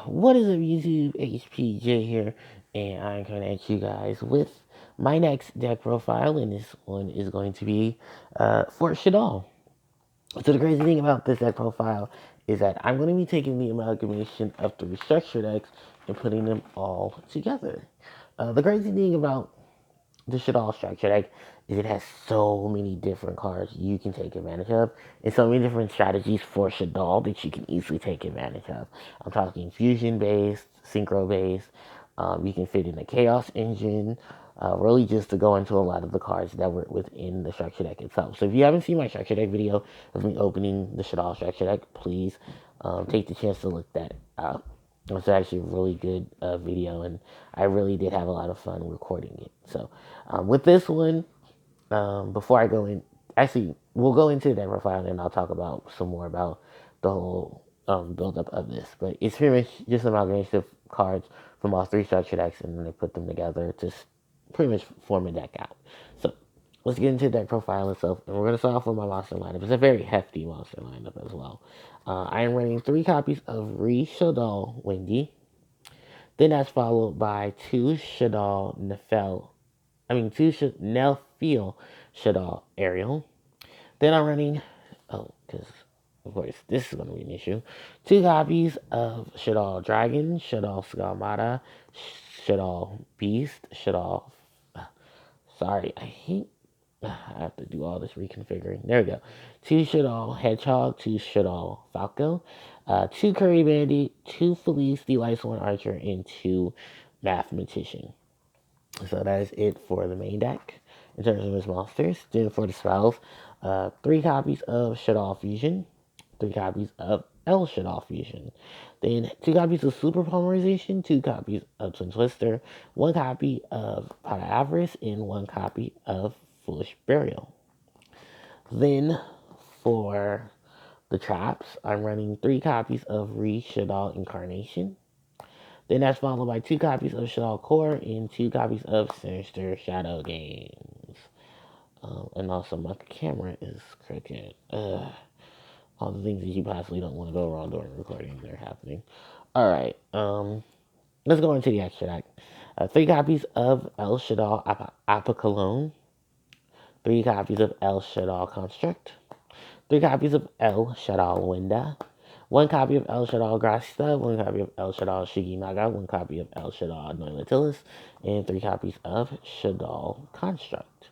What is up, YouTube? HPJ here, and I'm coming at you guys with my next deck profile, and this one is going to be for Shaddoll. So the crazy thing about this deck profile is that I'm going to be taking the amalgamation of three structure decks and putting them all together. The crazy thing about the Shaddoll Structure Deck is it has so many different cards you can take advantage of, and so many different strategies for Shaddoll that you can easily take advantage of. I'm talking fusion based, synchro based. You can fit in a chaos engine. Really, just to go into a lot of the cards that were within the structure deck itself. So, if you haven't seen my structure deck video of me opening the Shaddoll Structure Deck, please take the chance to look that up. It's actually a really good video, and I really did have a lot of fun recording it. So, with this one, before I go in, actually, we'll go into that profile and I'll talk about some more about the whole buildup of this. But it's pretty much just an amalgamation of cards from all three structure decks, and then they put them together to pretty much form a deck out. So, let's get into that profile itself, and we're going to start off with my monster lineup. It's a very hefty monster lineup as well. I am running 3 copies of Shaddoll Wendy. Then that's followed by two Nelfiel Shaddoll Ariel. Then I'm running, because of course this is going to be an issue, 2 copies of Shaddoll Dragon, Shaddoll Skalmata, Shaddoll Beast, Shaddoll. Sorry, I have to do all this reconfiguring. There we go. 2 Shaddoll Hedgehog, 2 Shaddoll Falco, 2 Curry Bandit, 2 Felice the Iceborne Archer, and 2 Mathematician. So that is it for the main deck in terms of his monsters. Then for the spells, 3 copies of Shaddoll Fusion, 3 copies of El Shaddoll Fusion, then 2 copies of Super Polymerization, 2 copies of Twin Twister, 1 copy of Pot of Avarice, and 1 copy of Foolish Burial. Then for the traps, I'm running 3 copies of Shaddoll Incarnation. Then that's followed by 2 copies of Shaddoll Core and 2 copies of Sinister Shadow Games. And also my camera is crooked. All the things that you possibly don't want to go wrong during recording, they're happening. Alright, let's go into the extra deck. 3 copies of El Shaddoll Aqua Cologne. 3 copies of El Shaddoll Construct. 3 copies of El Shaddoll Winda. 1 copy of El Shaddoll Grasta, 1 copy of El Shaddoll Shiginaga, 1 copy of El Shaddoll Noilatilis, and 3 copies of Shaddoll Construct.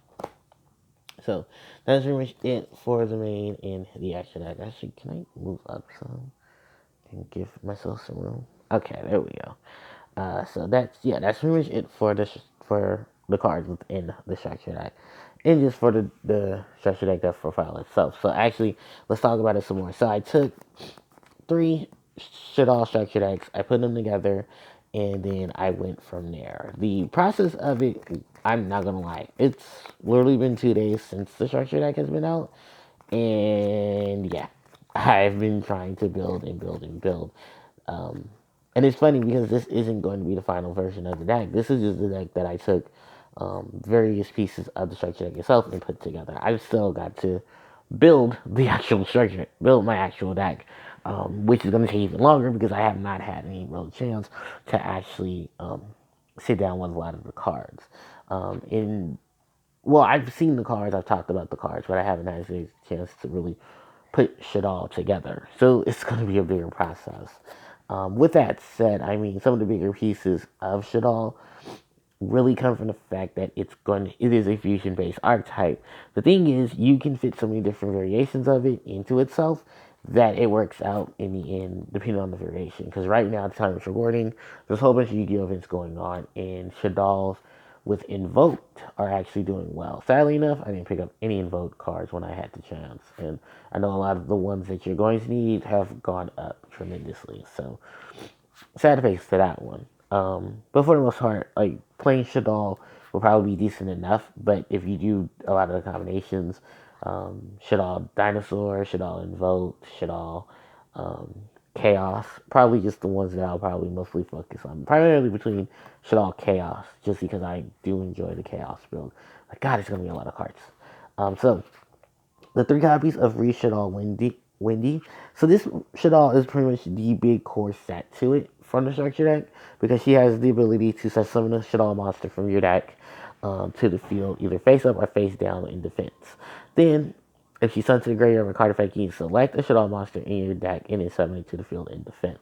So that's pretty much it for the main and the extra deck. Actually, can I move up some and give myself some room? Okay, there we go. So that's pretty much it for the cards within the structure deck, and just for the structure deck profile itself. So actually, let's talk about it some more. So I took 3 Shaddoll structure decks. I put them together, and then I went from there. The process of it, I'm not gonna lie, it's literally been 2 days since the structure deck has been out, and yeah, I've been trying to build and build and build. And it's funny because this isn't going to be the final version of the deck. This is just the deck that I took various pieces of the structure deck itself and put together. I've still got to build the actual structure, build my actual deck, which is going to take even longer because I have not had any real chance to actually sit down with a lot of the cards. Well, I've seen the cards, I've talked about the cards, but I haven't had a chance to really put shit all together. So it's going to be a bigger process. With that said, I mean, some of the bigger pieces of Shaddoll really come from the fact that it is a fusion based archetype. The thing is, you can fit so many different variations of it into itself that it works out in the end, depending on the variation. Because right now, at the time of recording, there's a whole bunch of Yu-Gi-Oh events going on, and Shaddolls with Invoked are actually doing well. Sadly enough, I didn't pick up any Invoked cards when I had the chance, and I know a lot of the ones that you're going to need have gone up tremendously. So sad face for that one. But for the most part, like playing Shaddoll will probably be decent enough. But if you do a lot of the combinations, Shaddoll Dinosaur, Shaddoll Invoke, Shaddoll Chaos, probably just the ones that I'll probably mostly focus on. Primarily between Shaddoll Chaos, just because I do enjoy the Chaos build. Like, God, it's going to be a lot of cards. So, the 3 copies of Shaddoll Wendy, Wendy. So this Shaddoll is pretty much the big core set to it from the structure deck because she has the ability to set summon a Shaddoll monster from your deck to the field, either face up or face down in defense. Then, if she summons to the graveyard of a card effect, you can select a Shaddoll monster in your deck and then summon it to the field in defense.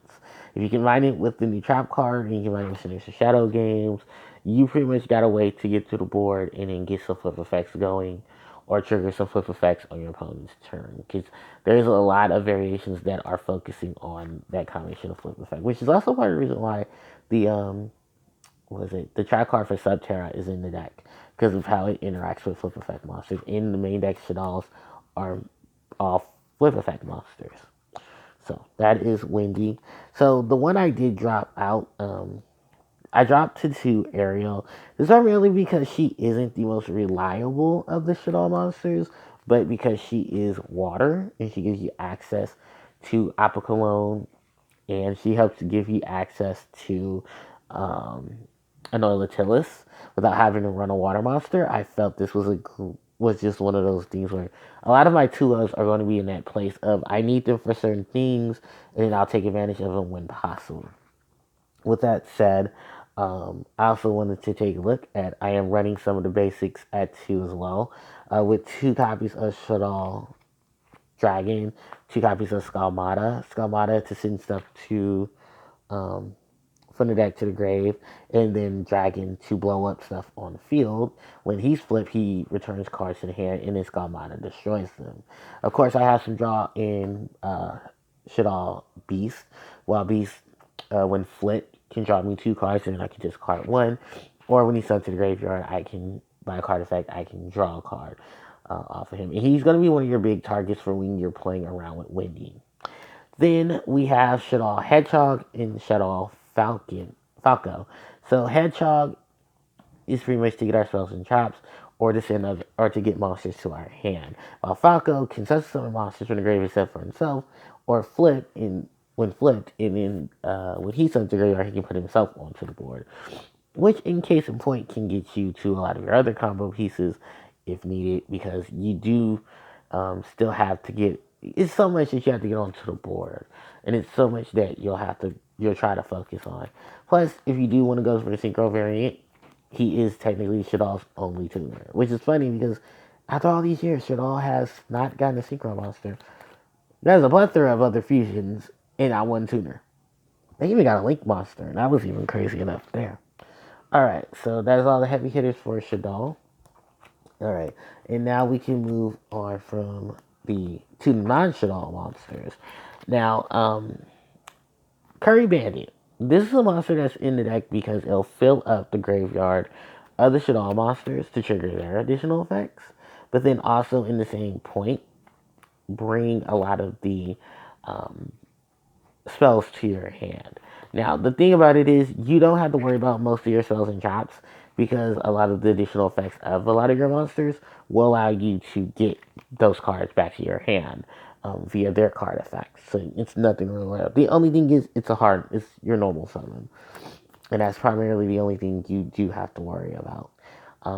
If you combine it with the new trap card and you combine it with some Shadow games, you pretty much got a way to get to the board and then get some flip effects going or trigger some flip effects on your opponent's turn. Because there's a lot of variations that are focusing on that combination of flip effect, which is also part of the reason why the the trap card for Subterra is in the deck because of how it interacts with flip effect monsters. In the main deck, Shaddolls are all flip effect monsters. So that is Wendy. So the one I did drop out, I dropped to Ariel. It's not really because she isn't the most reliable of the Shadow monsters, but because she is water and she gives you access to Aqua Cologne and she helps give you access to um, an Oilatilis without having to run a water monster. I felt this was just one of those things where a lot of my Tulas are going to be in that place of I need them for certain things, and then I'll take advantage of them when possible. With that said, I also wanted to take a look at. I am running some of the basics at 2 as well, with 2 copies of Shaddoll Dragon, 2 copies of Skalmata. Skalmata to send stuff to um, from the deck to the grave, and then Dragon to blow up stuff on the field. When he's flipped, he returns cards to the hand, and then Skalmata destroys them. Of course, I have some draw in Shaddoll Beast, while Beast, when flipped, can draw me 2 cards, and then I can just card one. Or when he's sent to the graveyard, I can, by a card effect, I can draw a card off of him. And he's going to be one of your big targets for when you're playing around with Wendy. Then we have Shaddoll Hedgehog and Shaddoll Falco. So Hedgehog is pretty much to get our spells and traps, or to send other, or to get monsters to our hand. While Falco can summon monsters from the grave except for himself, or flip in when flipped, and then when he summons the graveyard, he can put himself onto the board. Which, in case in point, can get you to a lot of your other combo pieces if needed, because you do still have to get. It's so much that you have to get onto the board, and it's so much that you'll try to focus on. Plus, if you do want to go for the synchro variant, he is technically Shaddoll's only tuner, which is funny because after all these years, Shaddoll has not gotten a synchro monster. There's a plethora of other fusions, and not one tuner. They even got a Link monster, and that was even crazy enough there. Alright, so that's all the heavy hitters for Shaddoll. Alright, and now we can move on from the to non-Shaddoll monsters. Now, Curry Bandit. This is a monster that's in the deck because it'll fill up the graveyard of the Shaddoll monsters to trigger their additional effects, but then also in the same point, bring a lot of the um, spells to your hand. Now, the thing about it is you don't have to worry about most of your spells and traps because a lot of the additional effects of a lot of your monsters will allow you to get those cards back to your hand via their card effects. So it's nothing really. The only thing is it's your normal summon, and that's primarily the only thing you do have to worry about.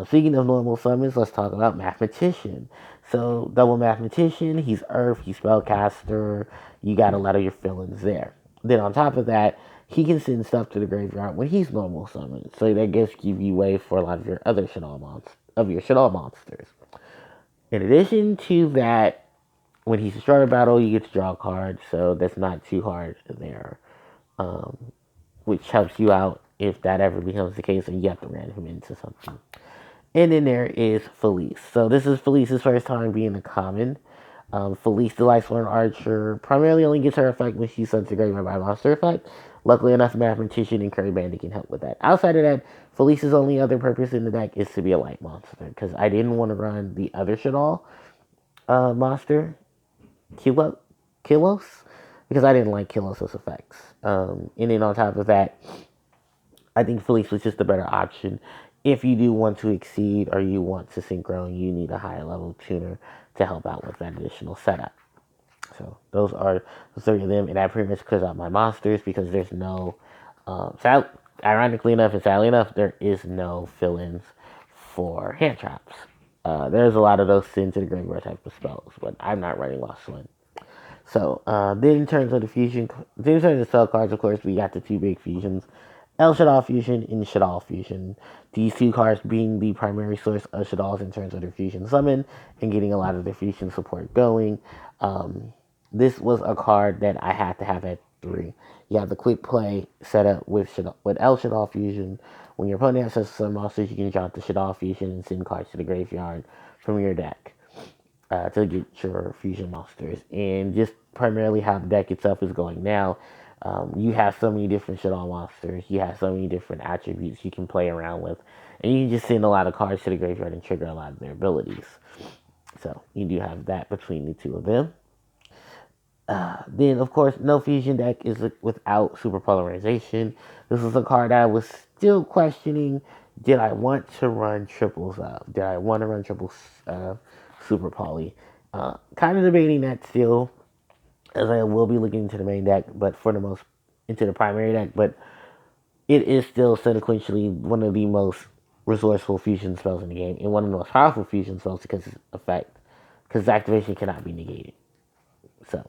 Speaking of normal summons, let's talk about Mathematician. So, double Mathematician, he's Earth, he's Spellcaster, you got a lot of your fill-ins there. Then on top of that, he can send stuff to the graveyard when he's normal summoned. So that gives you way for a lot of your other Shaddoll monsters. In addition to that, when he's a a battle, you get to draw a card, so that's not too hard there. Um, which helps you out if that ever becomes the case and you have to ram him into something. And then there is Felice. So this is Felice's first time being a common. Felice, the Lightsworn Archer, primarily only gets her effect when she's sent to graveyard by monster effect. Luckily enough, Mathematician and Curry Bandit can help with that. Outside of that, Felice's only other purpose in the deck is to be a light monster, because I didn't want to run the other Shaddoll monster, Kilos, because I didn't like Kilos' effects. And then on top of that, I think Felice was just a better option if you do want to exceed or you want to synchro and you need a high level tuner to help out with that additional setup. So those are the 3 of them, and that pretty much clears out my monsters because there's no, ironically enough and sadly enough, there is no fill-ins for hand traps. There's a lot of those send to the graveyard type of spells, but I'm not running Lost One. So then in terms of the fusion, then in terms of spell cards, of course, we got the two big fusions, El Shaddoll Fusion and Shaddoll Fusion. These two cards being the primary source of Shaddolls in terms of their fusion summon and getting a lot of their fusion support going. This was a card that I had to have at 3. You have the quick play set up with El Shaddoll Fusion. When your opponent has some monsters, you can drop the Shaddoll Fusion and send cards to the graveyard from your deck to get your fusion monsters. And just primarily how the deck itself is going now, you have so many different Shaddoll monsters. You have so many different attributes you can play around with. And you can just send a lot of cards to the graveyard and trigger a lot of their abilities. So you do have that between the two of them. Then, of course, no fusion deck is without super polarization. This is a card I was still questioning. Did I want to run triples of? Did I want to run triple super poly? Kind of debating that still, as I will be looking into the main deck, but for the most into the primary deck. But it is still sequentially one of the most resourceful fusion spells in the game, and one of the most powerful fusion spells because its effect, because activation cannot be negated. So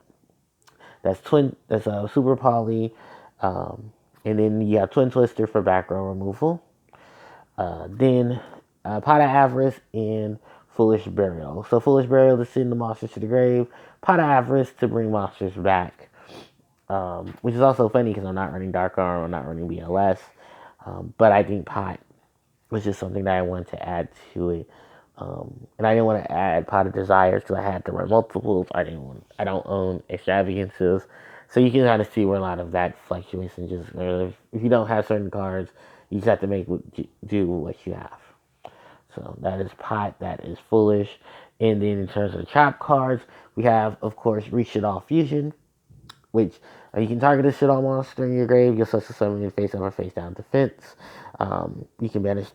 that's twin. That's a super poly, and then you have twin twister for back row removal. Then pot of avarice and foolish burial. So foolish burial to send the monsters to the grave. Pot of avarice to bring monsters back. Which is also funny because I'm not running Dark Arm, I'm not running BLS, but I think pot was just something that I wanted to add to it. And I didn't want to add Pot of Desires because I had to run multiples. I don't own extravagances. So you can kind of see where a lot of that fluctuates and just, if you don't have certain cards, you just have to do what you have. So that is Pot, that is Foolish. And then in terms of the trap cards, we have, of course, Reach It All Fusion, which you can target a Shaddoll monster in your grave. You'll such a summon in face up or face down defense. You can banish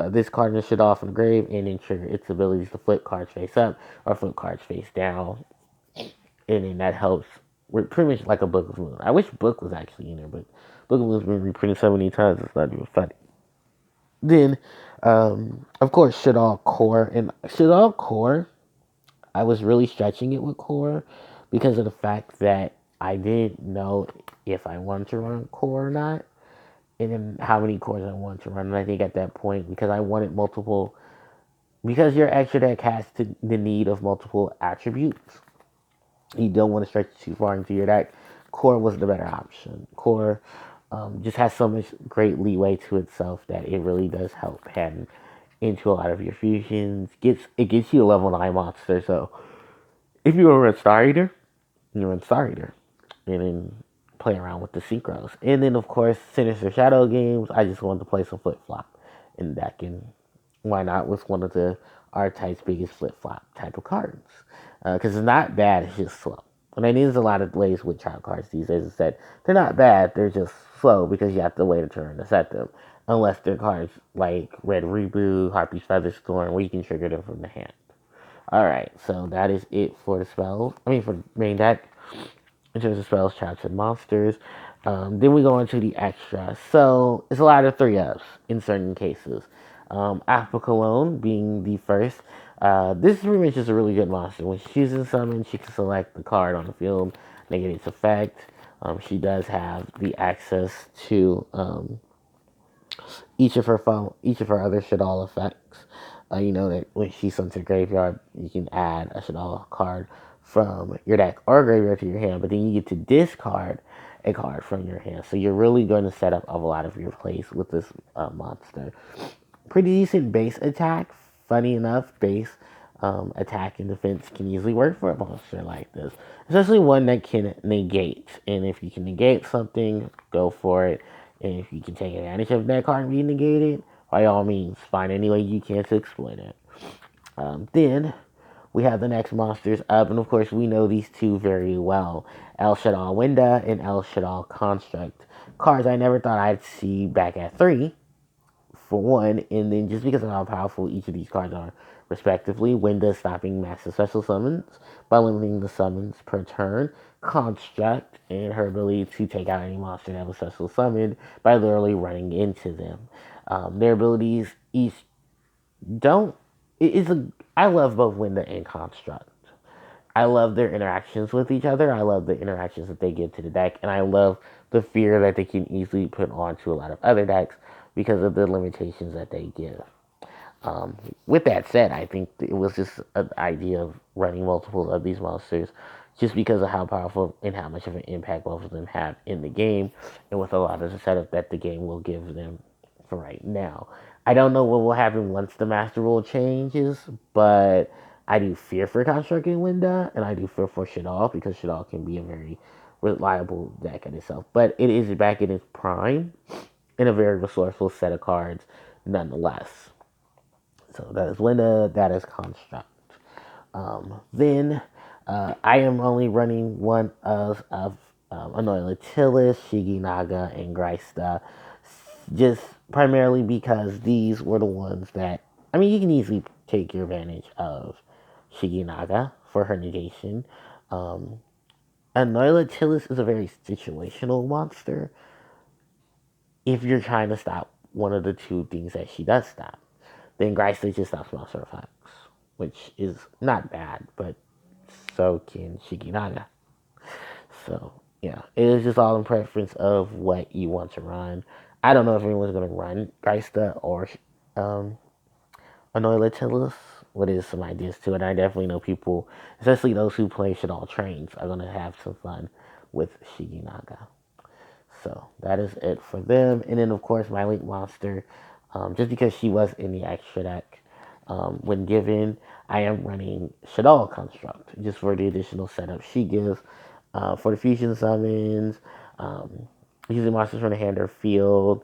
this card and Shaddoll from the grave and then trigger its abilities to flip cards face up or flip cards face down. And then that helps. We're pretty much like a Book of Moon. I wish Book was actually in there, but Book of Moon's been reprinted so many times it's not even funny. Then, of course, Shaddoll Core. And Shaddoll Core, I was really stretching it with Core because of the fact that I didn't know if I wanted to run Core or not, and then how many cores I wanted to run. And I think at that point, because I wanted multiple, because your extra deck has the need of multiple attributes, you don't want to stretch too far into your deck. Core was the better option. Core just has so much great leeway to itself that it really does help head into a lot of your fusions. It gets you a level 9 monster, so if you want to run Star Eater, you run Star Eater. And then play around with the synchros. And then, of course, Sinister Shadow games, I just wanted to play some flip flop in the deck. And why not with one of the R-Type's biggest flip flop type of cards? Because it's not bad, it's just slow. And I know there's a lot of ways with trap cards these days is that they're not bad, they're just slow because you have to wait a turn to set them. Unless they're cards like Red Reboot, Harpie's Featherstorm, where you can trigger them from the hand. Alright, so that is it for the spells. For the main deck. In terms of spells, traps, and monsters. Then we go into the extras. So it's a lot of 3-ups in certain cases. Aqua Cologne being the first. This pretty much is a really good monster. When she's in summon, she can select the card on the field, negate its effect. She does have the access to each of her other Shaddoll effects. That when she sends her graveyard, you can add a Shaddoll card from your deck or graveyard to your hand, but then you get to discard a card from your hand. So you're really going to set up a lot of your plays with this monster. Pretty decent base attack. Funny enough, base attack and defense can easily work for a monster like this, especially one that can negate. And if you can negate something, go for it. And if you can take advantage of that card being negated, by all means, find any way you can to exploit it. Then we have the next monsters up, and of course we know these two very well. El Shaddoll Winda and El Shaddoll Construct. Cards I never thought I'd see back at 3, for one, and then just because of how powerful each of these cards are, respectively. Winda stopping massive special summons by limiting the summons per turn. Construct and her ability to take out any monster that was special summoned by literally running into them. Their abilities each don't. It is a. I love both Winda and Construct. I love their interactions with each other. I love the interactions that they give to the deck, and I love the fear that they can easily put onto a lot of other decks because of the limitations that they give. Um, with that said, I think it was just an idea of running multiple of these monsters just because of how powerful and how much of an impact both of them have in the game and with a lot of the setup that the game will give them for right now. I don't know what will happen once the master rule changes, but I do fear for Constructing Winda and I do fear for Shaddoll because Shaddoll can be a very reliable deck in itself. But it is back in its prime in a very resourceful set of cards nonetheless. So that is Linda, that is Construct. Then I am only running one of Anoilatilis, Shiginaga, and Greista, just primarily because these were the ones that, I mean, you can easily take your advantage of Shiginaga for her negation. Um, Anoilatilis is a very situational monster if you're trying to stop one of the two things that she does stop. Then Greista just stops monster effects, which is not bad, but so can Shiginaga. So yeah, it is just all in preference of what you want to run. I don't know if anyone's gonna run Greista or um, Anoilatilis. What is some ideas to it? I definitely know people, especially those who play Shaddoll Trains, are gonna have some fun with Shiginaga. So that is it for them. And then, of course, my Link Monster, just because she was in the extra deck when given, I am running Shaddoll Construct just for the additional setup she gives for the fusion summons, um, using monsters from the hand or field,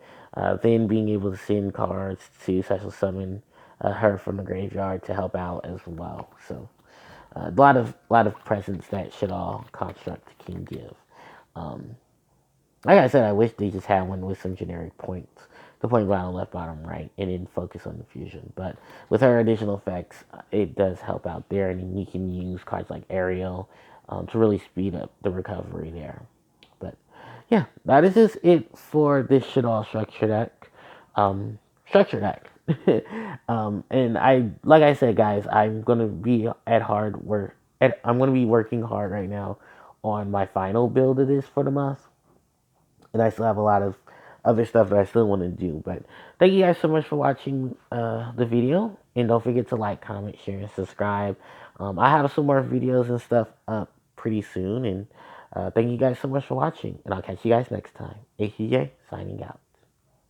then being able to send cards to special summon her from the graveyard to help out as well. So a lot of presence that Shaddoll Construct can give. Um, like I said, I wish they just had one with some generic points. The point bottom, left, bottom, right, and then focus on the fusion. But with her additional effects, it does help out there, and you can use cards like Ariel to really speed up the recovery there. But yeah, that is just it for this Shaddoll structure deck. Structure deck. And like I said, guys, I'm gonna be at hard work. I'm gonna be working hard right now on my final build of this for the month and I still have a lot of other stuff that I still want to do. But thank you guys so much for watching the video, and don't forget to like, comment, share, and subscribe. I have some more videos and stuff up pretty soon, and thank you guys so much for watching, and I'll catch you guys next time. HJ signing out.